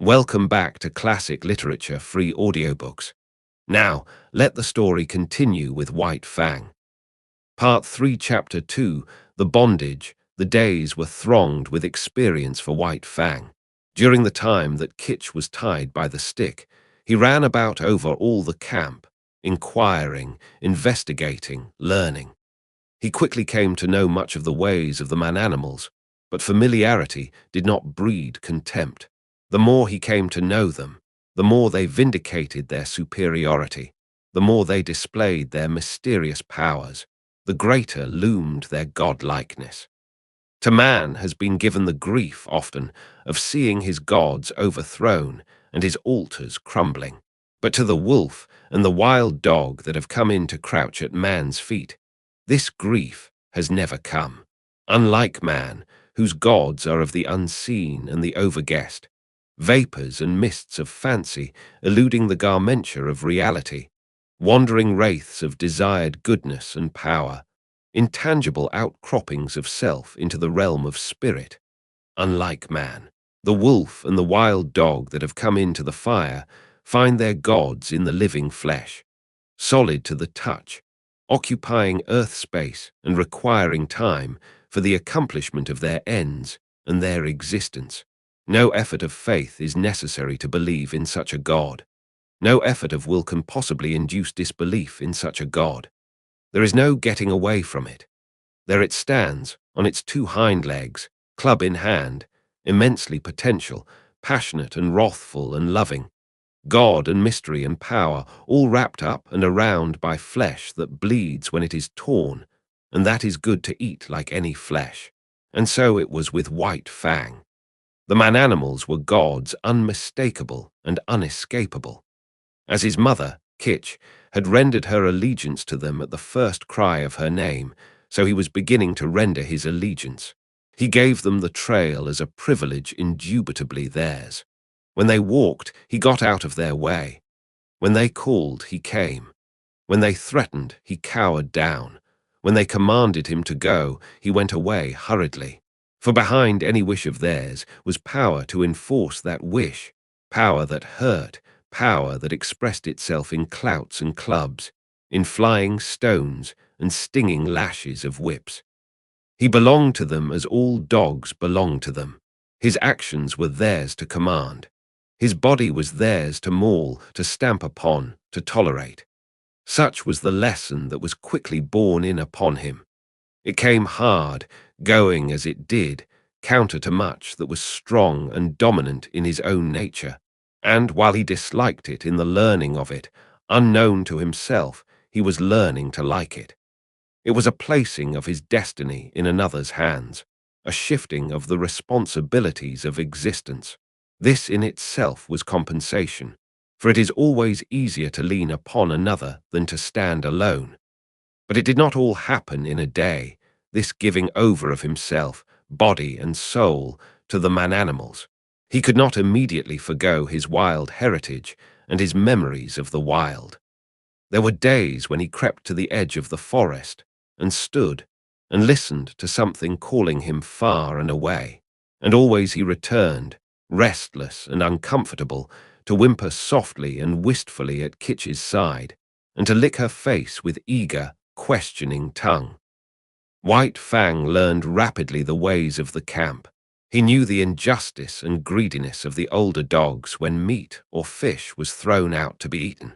Welcome back to Classic Literature Free Audiobooks. Now, let the story continue with White Fang. Part 3, Chapter 2, The Bondage. The days were thronged with experience for White Fang. During the time that Kitch was tied by the stick, he ran about over all the camp, inquiring, investigating, learning. He quickly came to know much of the ways of the man-animals, but familiarity did not breed contempt. The more he came to know them, the more they vindicated their superiority, the more they displayed their mysterious powers, the greater loomed their godlikeness. To man has been given the grief often of seeing his gods overthrown and his altars crumbling. But to the wolf and the wild dog that have come in to crouch at man's feet, this grief has never come. Unlike man, whose gods are of the unseen and the overguessed, vapors and mists of fancy eluding the garmenture of reality, wandering wraiths of desired goodness and power, intangible outcroppings of self into the realm of spirit. Unlike man, the wolf and the wild dog that have come into the fire find their gods in the living flesh, solid to the touch, occupying earth space and requiring time for the accomplishment of their ends and their existence. No effort of faith is necessary to believe in such a God. No effort of will can possibly induce disbelief in such a God. There is no getting away from it. There it stands, on its two hind legs, club in hand, immensely potential, passionate and wrathful and loving. God and mystery and power, all wrapped up and around by flesh that bleeds when it is torn, and that is good to eat like any flesh. And so it was with White Fang. The man-animals were gods unmistakable and unescapable. As his mother, Kitch, had rendered her allegiance to them at the first cry of her name, so he was beginning to render his allegiance. He gave them the trail as a privilege indubitably theirs. When they walked, he got out of their way. When they called, he came. When they threatened, he cowered down. When they commanded him to go, he went away hurriedly. For behind any wish of theirs was power to enforce that wish, power that hurt, power that expressed itself in clouts and clubs, in flying stones and stinging lashes of whips. He belonged to them as all dogs belong to them. His actions were theirs to command. His body was theirs to maul, to stamp upon, to tolerate. Such was the lesson that was quickly borne in upon him. It came hard, going as it did, counter to much that was strong and dominant in his own nature, and while he disliked it in the learning of it, unknown to himself, he was learning to like it. It was a placing of his destiny in another's hands, a shifting of the responsibilities of existence. This in itself was compensation, for it is always easier to lean upon another than to stand alone. But it did not all happen in a day, this giving over of himself, body and soul, to the man-animals. He could not immediately forgo his wild heritage and his memories of the wild. There were days when he crept to the edge of the forest and stood and listened to something calling him far and away, and always he returned, restless and uncomfortable, to whimper softly and wistfully at Kitch's side, and to lick her face with eager, questioning tongue. White Fang learned rapidly the ways of the camp. He knew the injustice and greediness of the older dogs when meat or fish was thrown out to be eaten.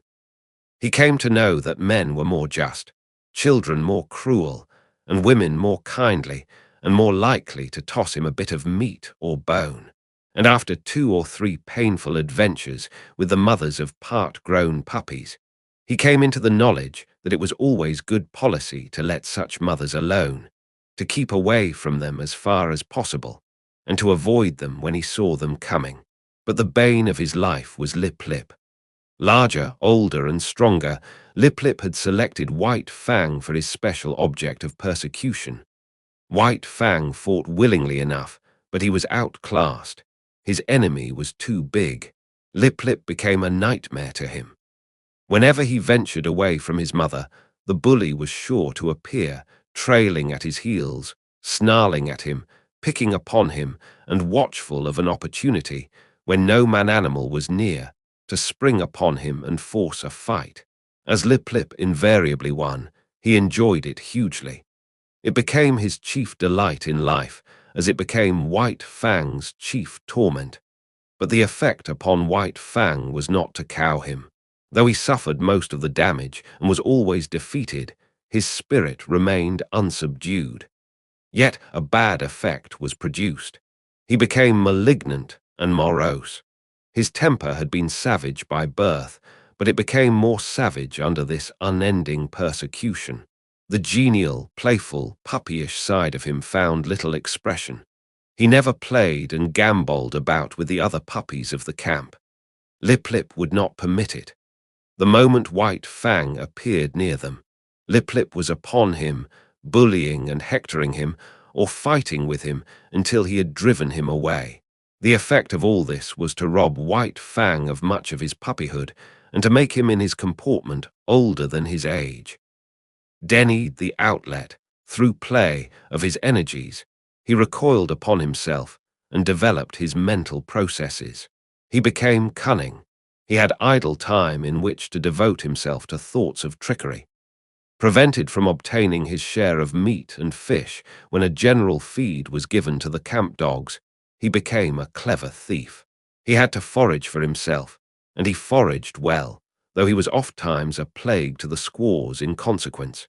He came to know that men were more just, children more cruel, and women more kindly and more likely to toss him a bit of meat or bone. And after 2 or 3 painful adventures with the mothers of part-grown puppies, he came into the knowledge that it was always good policy to let such mothers alone, to keep away from them as far as possible, and to avoid them when he saw them coming. But the bane of his life was Lip Lip. Larger, older, and stronger, Lip Lip had selected White Fang for his special object of persecution. White Fang fought willingly enough, but he was outclassed. His enemy was too big. Lip Lip became a nightmare to him. Whenever he ventured away from his mother, the bully was sure to appear, trailing at his heels, snarling at him, picking upon him, and watchful of an opportunity, when no man-animal was near, to spring upon him and force a fight. As Lip Lip invariably won, he enjoyed it hugely. It became his chief delight in life, as it became White Fang's chief torment. But the effect upon White Fang was not to cow him. Though he suffered most of the damage and was always defeated, his spirit remained unsubdued. Yet a bad effect was produced. He became malignant and morose. His temper had been savage by birth, but it became more savage under this unending persecution. The genial, playful, puppyish side of him found little expression. He never played and gamboled about with the other puppies of the camp. Lip Lip would not permit it. The moment White Fang appeared near them, Lip Lip was upon him, bullying and hectoring him, or fighting with him until he had driven him away. The effect of all this was to rob White Fang of much of his puppyhood and to make him in his comportment older than his age. Denied the outlet, through play, of his energies, he recoiled upon himself and developed his mental processes. He became cunning. He had idle time in which to devote himself to thoughts of trickery. Prevented from obtaining his share of meat and fish when a general feed was given to the camp dogs, he became a clever thief. He had to forage for himself, and he foraged well, though he was ofttimes a plague to the squaws in consequence.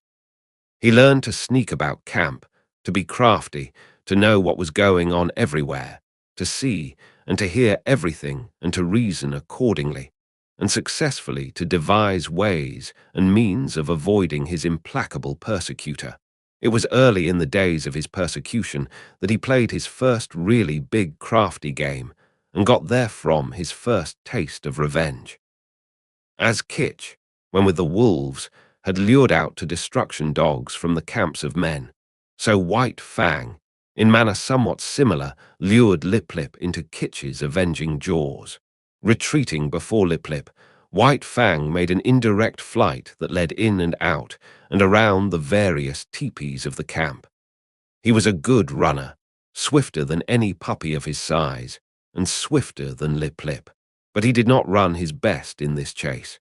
He learned to sneak about camp, to be crafty, to know what was going on everywhere, to see and to hear everything and to reason accordingly, and successfully to devise ways and means of avoiding his implacable persecutor. It was early in the days of his persecution that he played his first really big crafty game and got therefrom his first taste of revenge. As Kitch, when with the wolves, had lured out to destruction dogs from the camps of men, so White Fang, in manner somewhat similar, lured Lip Lip into Kitch's avenging jaws. Retreating before Lip Lip, White Fang made an indirect flight that led in and out and around the various teepees of the camp. He was a good runner, swifter than any puppy of his size, and swifter than Lip Lip, but he did not run his best in this chase.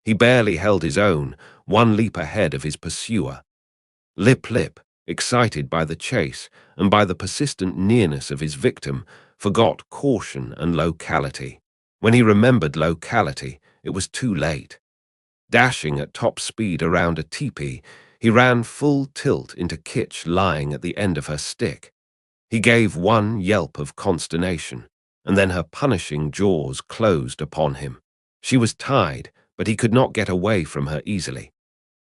He barely held his own, one leap ahead of his pursuer. Lip Lip, excited by the chase and by the persistent nearness of his victim, forgot caution and locality. When he remembered locality, it was too late. Dashing at top speed around a teepee, he ran full tilt into Kitch lying at the end of her stick. He gave one yelp of consternation, and then her punishing jaws closed upon him. She was tied, but he could not get away from her easily.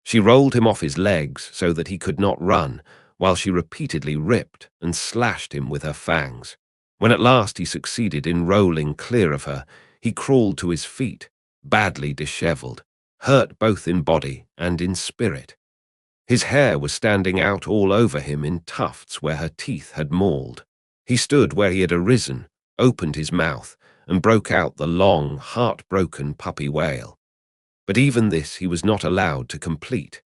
She rolled him off his legs so that he could not run, while she repeatedly ripped and slashed him with her fangs. When at last he succeeded in rolling clear of her, he crawled to his feet, badly disheveled, hurt both in body and in spirit. His hair was standing out all over him in tufts where her teeth had mauled. He stood where he had arisen, opened his mouth, and broke out the long, heart-broken puppy wail. But even this he was not allowed to complete.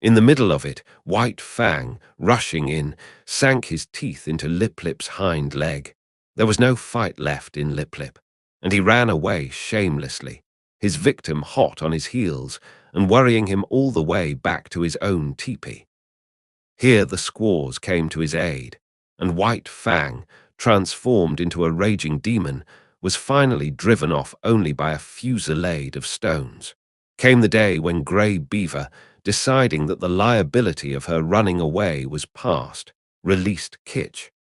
In the middle of it, White Fang, rushing in, sank his teeth into Lip Lip's hind leg. There was no fight left in Lip Lip, and he ran away shamelessly, his victim hot on his heels and worrying him all the way back to his own teepee. Here the squaws came to his aid, and White Fang, transformed into a raging demon, was finally driven off only by a fusillade of stones. Came the day when Gray Beaver, deciding that the liability of her running away was past, released Kitch.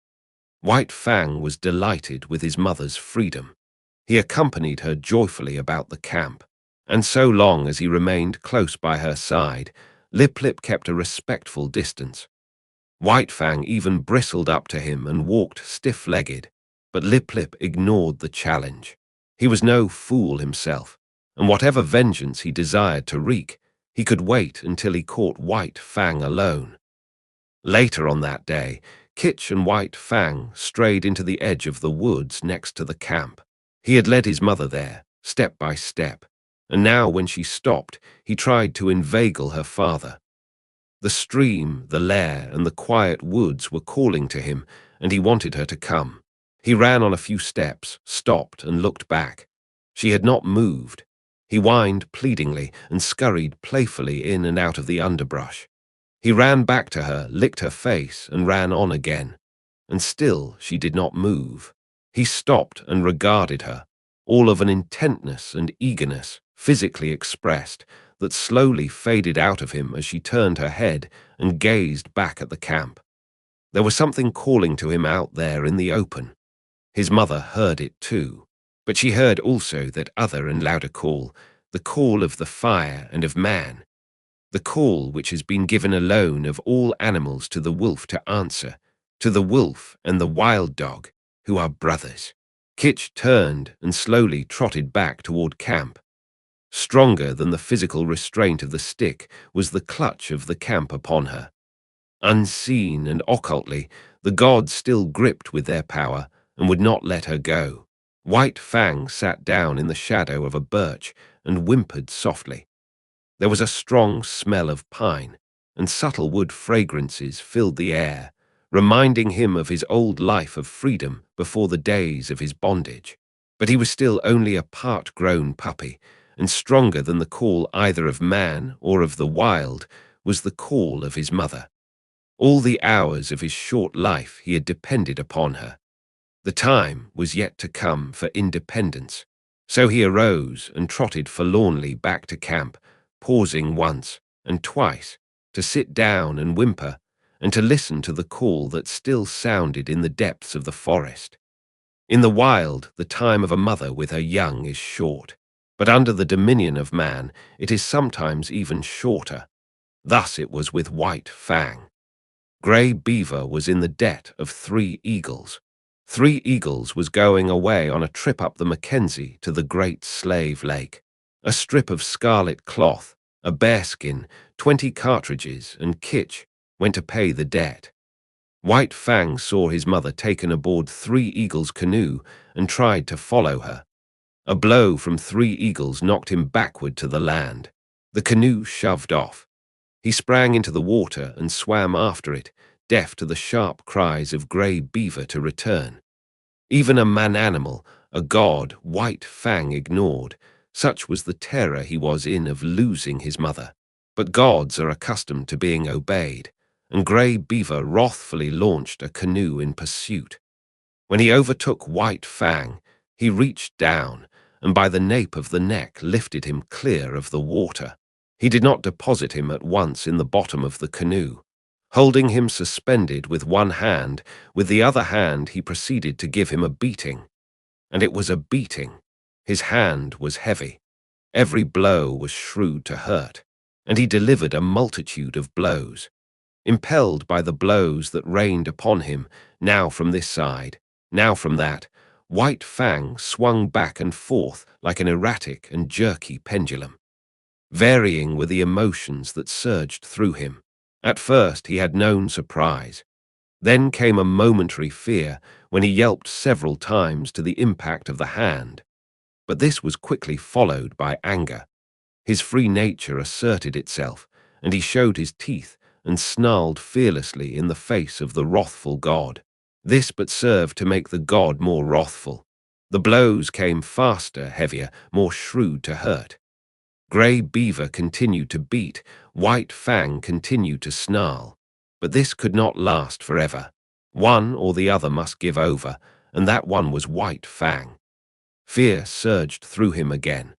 White Fang was delighted with his mother's freedom. He accompanied her joyfully about the camp, and so long as he remained close by her side, Lip Lip kept a respectful distance. White Fang even bristled up to him and walked stiff-legged, but Lip Lip ignored the challenge. He was no fool himself, and whatever vengeance he desired to wreak, he could wait until he caught White Fang alone. Later on that day, Kitch and White Fang strayed into the edge of the woods next to the camp. He had led his mother there, step by step, and now when she stopped, he tried to inveigle her father. The stream, the lair, and the quiet woods were calling to him, and he wanted her to come. He ran on a few steps, stopped, and looked back. She had not moved. He whined pleadingly and scurried playfully in and out of the underbrush. He ran back to her, licked her face, and ran on again. And still she did not move. He stopped and regarded her, all of an intentness and eagerness, physically expressed, that slowly faded out of him as she turned her head and gazed back at the camp. There was something calling to him out there in the open. His mother heard it too, but she heard also that other and louder call, the call of the fire and of man, the call which has been given alone of all animals to the wolf to answer, to the wolf and the wild dog, who are brothers. Kitch turned and slowly trotted back toward camp. Stronger than the physical restraint of the stick was the clutch of the camp upon her. Unseen and occultly, the gods still gripped with their power and would not let her go. White Fang sat down in the shadow of a birch and whimpered softly. There was a strong smell of pine, and subtle wood fragrances filled the air, reminding him of his old life of freedom before the days of his bondage. But he was still only a part-grown puppy, and stronger than the call either of man or of the wild was the call of his mother. All the hours of his short life he had depended upon her. The time was yet to come for independence. So he arose and trotted forlornly back to camp, pausing once and twice to sit down and whimper and to listen to the call that still sounded in the depths of the forest. In the wild, the time of a mother with her young is short, but under the dominion of man, it is sometimes even shorter. Thus it was with White Fang. Gray Beaver was in the debt of 3 eagles. 3 Eagles was going away on a trip up the Mackenzie to the Great Slave Lake. A strip of scarlet cloth, a bearskin, 20 cartridges, and Kitch went to pay the debt. White Fang saw his mother taken aboard 3 Eagles' canoe and tried to follow her. A blow from 3 Eagles knocked him backward to the land. The canoe shoved off. He sprang into the water and swam after it, deaf to the sharp cries of Gray Beaver to return. Even a man-animal, a god, White Fang ignored. Such was the terror he was in of losing his mother. But gods are accustomed to being obeyed, and Gray Beaver wrathfully launched a canoe in pursuit. When he overtook White Fang, he reached down, and by the nape of the neck lifted him clear of the water. He did not deposit him at once in the bottom of the canoe. Holding him suspended with one hand, with the other hand he proceeded to give him a beating. And it was a beating. His hand was heavy. Every blow was shrewd to hurt, and he delivered a multitude of blows. Impelled by the blows that rained upon him, now from this side, now from that, White Fang swung back and forth like an erratic and jerky pendulum. Varying were the emotions that surged through him. At first he had known surprise. Then came a momentary fear when he yelped several times to the impact of the hand. But this was quickly followed by anger. His free nature asserted itself, and he showed his teeth and snarled fearlessly in the face of the wrathful god. This but served to make the god more wrathful. The blows came faster, heavier, more shrewd to hurt. Gray Beaver continued to beat, White Fang continued to snarl. But this could not last forever. One or the other must give over, and that one was White Fang. Fear surged through him again.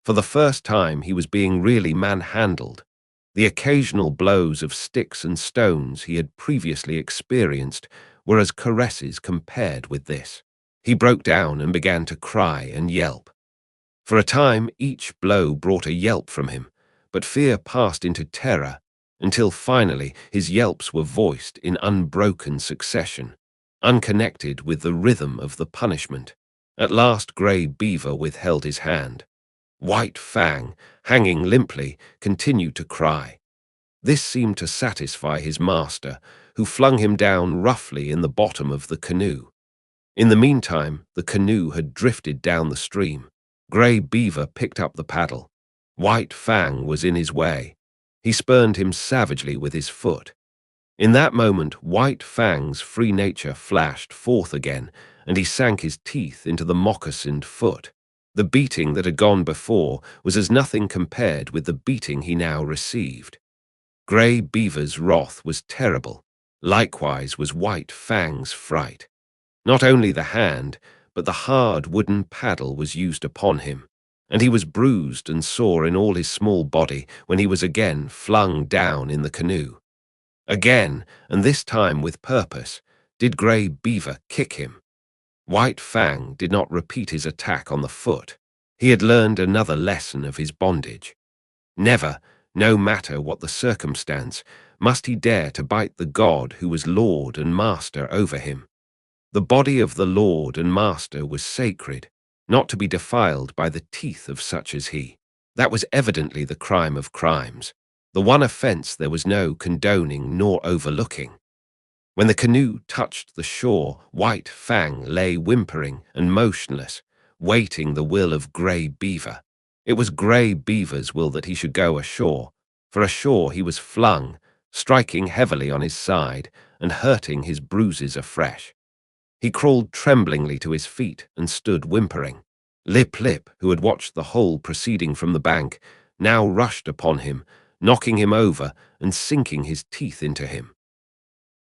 For the first time he was being really manhandled. The occasional blows of sticks and stones he had previously experienced were as caresses compared with this. He broke down and began to cry and yelp. For a time each blow brought a yelp from him, but fear passed into terror, until finally his yelps were voiced in unbroken succession, unconnected with the rhythm of the punishment. At last Gray Beaver withheld his hand. White Fang, hanging limply, continued to cry. This seemed to satisfy his master, who flung him down roughly in the bottom of the canoe. In the meantime, the canoe had drifted down the stream. Gray Beaver picked up the paddle. White Fang was in his way. He spurned him savagely with his foot. In that moment, White Fang's free nature flashed forth again, and he sank his teeth into the moccasined foot. The beating that had gone before was as nothing compared with the beating he now received. Gray Beaver's wrath was terrible. Likewise was White Fang's fright. Not only the hand, but the hard wooden paddle was used upon him, and he was bruised and sore in all his small body when he was again flung down in the canoe. Again, and this time with purpose, did Gray Beaver kick him. White Fang did not repeat his attack on the foot. He had learned another lesson of his bondage. Never, no matter what the circumstance, must he dare to bite the god who was lord and master over him. The body of the lord and master was sacred, not to be defiled by the teeth of such as he. That was evidently the crime of crimes, the one offence there was no condoning nor overlooking. When the canoe touched the shore, White Fang lay whimpering and motionless, waiting the will of Gray Beaver. It was Gray Beaver's will that he should go ashore, for ashore he was flung, striking heavily on his side and hurting his bruises afresh. He crawled tremblingly to his feet and stood whimpering. Lip Lip, who had watched the whole proceeding from the bank, now rushed upon him, knocking him over and sinking his teeth into him.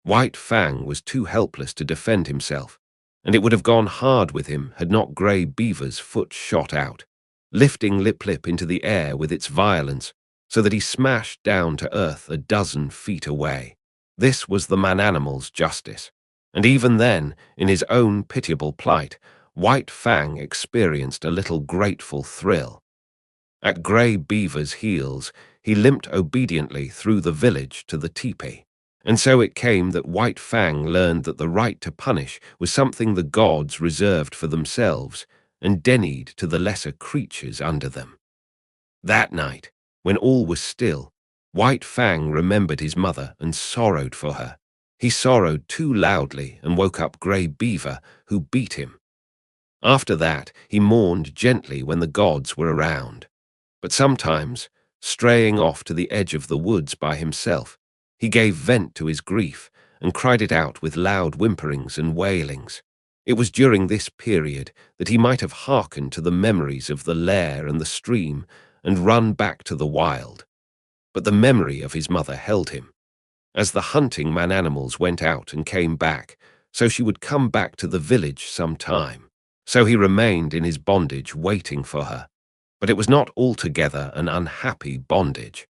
White Fang was too helpless to defend himself, and it would have gone hard with him had not Gray Beaver's foot shot out, lifting Lip Lip into the air with its violence, so that he smashed down to earth a dozen feet away. This was the man-animal's justice, and even then, in his own pitiable plight, White Fang experienced a little grateful thrill. At Gray Beaver's heels, he limped obediently through the village to the tepee. And so it came that White Fang learned that the right to punish was something the gods reserved for themselves and denied to the lesser creatures under them. That night, when all was still, White Fang remembered his mother and sorrowed for her. He sorrowed too loudly and woke up Gray Beaver, who beat him. After that, he mourned gently when the gods were around. But sometimes, straying off to the edge of the woods by himself, he gave vent to his grief and cried it out with loud whimperings and wailings. It was during this period that he might have hearkened to the memories of the lair and the stream and run back to the wild. But the memory of his mother held him. As the hunting man-animals went out and came back, so she would come back to the village some time. So he remained in his bondage waiting for her. But it was not altogether an unhappy bondage.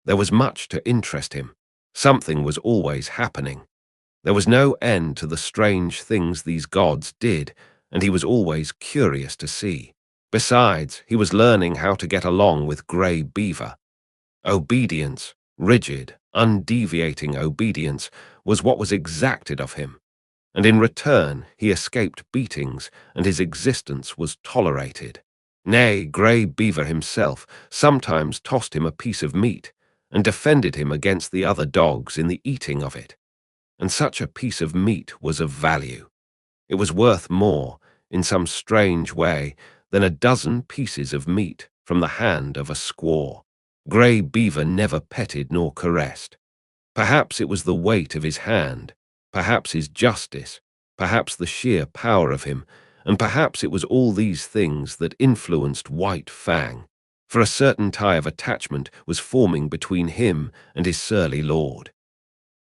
There was much to interest him. Something was always happening. There was no end to the strange things these gods did, and he was always curious to see. Besides, he was learning how to get along with Gray Beaver. Obedience, rigid, undeviating obedience, was what was exacted of him, and in return he escaped beatings, and his existence was tolerated. Nay, Gray Beaver himself sometimes tossed him a piece of meat, and defended him against the other dogs in the eating of it. And such a piece of meat was of value. It was worth more, in some strange way, than a dozen pieces of meat from the hand of a squaw. Gray Beaver never petted nor caressed. Perhaps it was the weight of his hand, perhaps his justice, perhaps the sheer power of him, and perhaps it was all these things that influenced White Fang, for a certain tie of attachment was forming between him and his surly lord.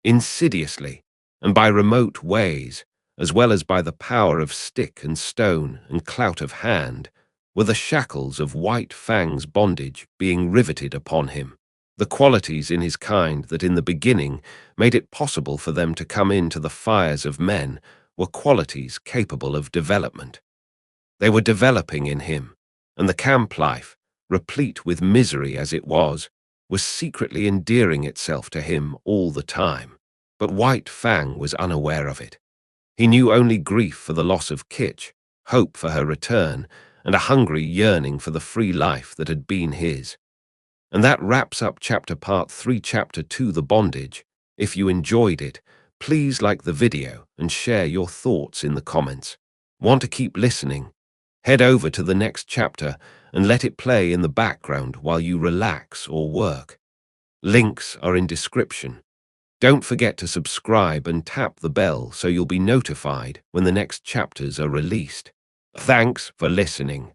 Insidiously, and by remote ways, as well as by the power of stick and stone and clout of hand, were the shackles of White Fang's bondage being riveted upon him. The qualities in his kind that in the beginning made it possible for them to come into the fires of men were qualities capable of development. They were developing in him, and the camp life, replete with misery as it was secretly endearing itself to him all the time. But White Fang was unaware of it. He knew only grief for the loss of Kitch, hope for her return, and a hungry yearning for the free life that had been his. And that wraps up Part 3, Chapter 2, The Bondage. If you enjoyed it, please like the video and share your thoughts in the comments. Want to keep listening? Head over to the next chapter and let it play in the background while you relax or work. Links are in description. Don't forget to subscribe and tap the bell so you'll be notified when the next chapters are released. Thanks for listening.